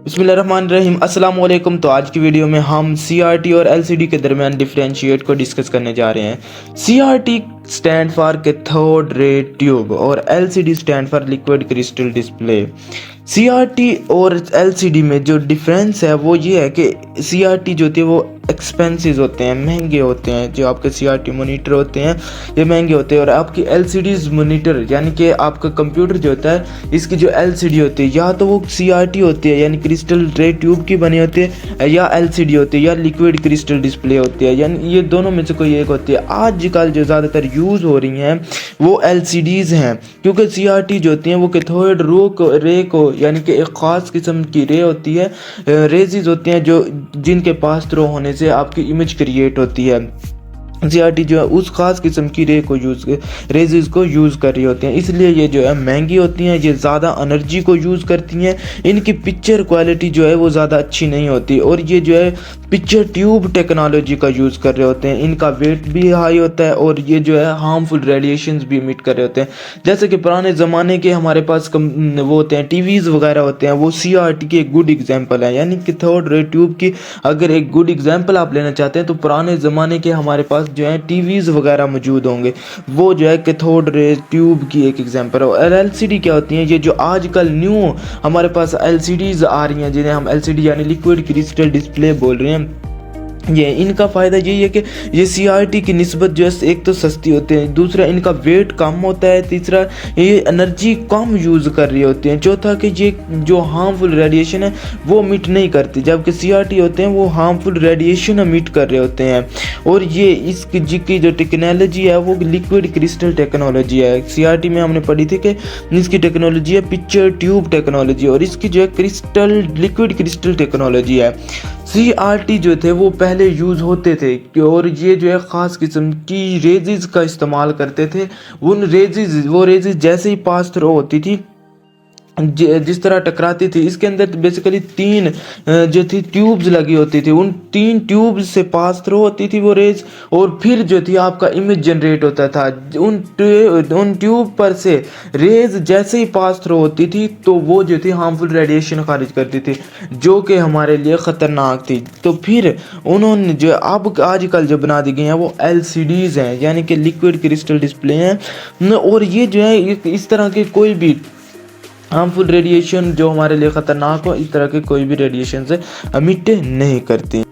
बिस्मिल्लाहिर्रहमानिर्रहीम अस्सलाम वालेकुम। तो आज की वीडियो में हम CRT और LCD के दरमियान डिफरेंशिएट को डिस्कस करने जा रहे हैं। CRT stand for cathode ray tube और LCD stand for liquid crystal display. CRT और LCD में जो डिफरेंस है वो ये है कि CRT जो होती है वो एक्सपेंसिव होते हैं, महंगे होते हैं। जो आपके CRT मॉनिटर होते हैं ये महंगे होते हैं और आपकी LCD मॉनिटर यानी कि आपका कंप्यूटर जो होता है इसकी जो LCD होती है या तो वो CRT होती है यानी क्रिस्टल रे ट्यूब की बनी होती है, या LCD होती है या लिक्विड क्रिस्टल डिस्प्ले होती है, यानी ये दोनों में से कोई एक होती है। आजकल जो ज़्यादातर यूज़ हो रही हैं वो LCDs हैं, क्योंकि CRT जो होती हैं वो कैथोड रे को यानी कि एक ख़ास किस्म की रे होती है, रेजिज होती हैं जो जिनके पास थ्रो होने से आपकी इमेज क्रिएट होती है। CRT जो है उस खास किस्म की रेजिज को यूज़ कर रही होती हैं, इसलिए ये जो है महंगी होती हैं, ये ज़्यादा एनर्जी को यूज़ करती हैं, इनकी पिक्चर क्वालिटी जो है वो ज़्यादा अच्छी नहीं होती और ये जो है पिक्चर ट्यूब टेक्नोलॉजी का यूज़ कर रहे होते हैं। इनका वेट भी हाई होता है और ये जो है हार्मफुल रेडिएशंस भी इमिट कर रहे होते हैं। जैसे कि पुराने ज़माने के हमारे पास वो होते हैं TVs वगैरह होते हैं, वो CRT की एक गुड एग्जाम्पल है। यानी कैथोड रे ट्यूब की अगर एक गुड एग्जाम्पल आप लेना चाहते हैं तो पुराने ज़माने के हमारे पास जो है TVs वगैरह मौजूद होंगे, वो जो है कैथोड रे ट्यूब की एक एग्जांपल है। और LCD क्या होती है, ये जो आजकल न्यू हमारे पास LCDs आ रही हैं जिन्हें हम LCD यानी लिक्विड क्रिस्टल डिस्प्ले बोल रहे हैं, ये इनका फ़ायदा यही है कि ये CRT की निस्बत जो है एक तो सस्ती होते हैं, दूसरा इनका वेट कम होता है, तीसरा ये एनर्जी कम यूज़ कर रही होती हैं, चौथा कि ये जो हार्मफुल रेडिएशन है वो इमिट नहीं करती, जबकि CRT होते हैं वो हार्मफुल रेडिएशन इमिट कर रहे होते हैं। और ये इसकी जो टेक्नोलॉजी है वो लिक्विड क्रिस्टल टेक्नोलॉजी है। CRT में हमने पढ़ी थी कि इसकी टेक्नोलॉजी है पिक्चर ट्यूब टेक्नोलॉजी और इसकी जो है लिक्विड क्रिस्टल टेक्नोलॉजी है। CRT जो थे वो पहले यूज़ होते थे और ये जो है ख़ास किस्म की रेजिज का इस्तेमाल करते थे। वो रेजिज जैसे ही पास थ्रो होती थी जिस तरह टकराती थी, इसके अंदर बेसिकली 3 जो थी ट्यूब्स लगी होती थी, उन 3 ट्यूब्स से पास थ्रो होती थी वो रेज और फिर जो थी आपका इमेज जनरेट होता था। उन ट्यूब पर से रेज जैसे ही पास थ्रो होती थी तो वो जो थी हार्मफुल रेडिएशन खारिज करती थी जो कि हमारे लिए ख़तरनाक थी। तो फिर उन्होंने जो अब आजकल जो बना दी गई हैं वो LCDs हैं यानी कि लिक्विड क्रिस्टल डिस्प्ले हैं और ये जो है इस तरह के कोई भी हार्मफुल रेडिएशन जो हमारे लिए ख़तरनाक हो इस तरह के कोई भी रेडिएशन से इमिट नहीं करती।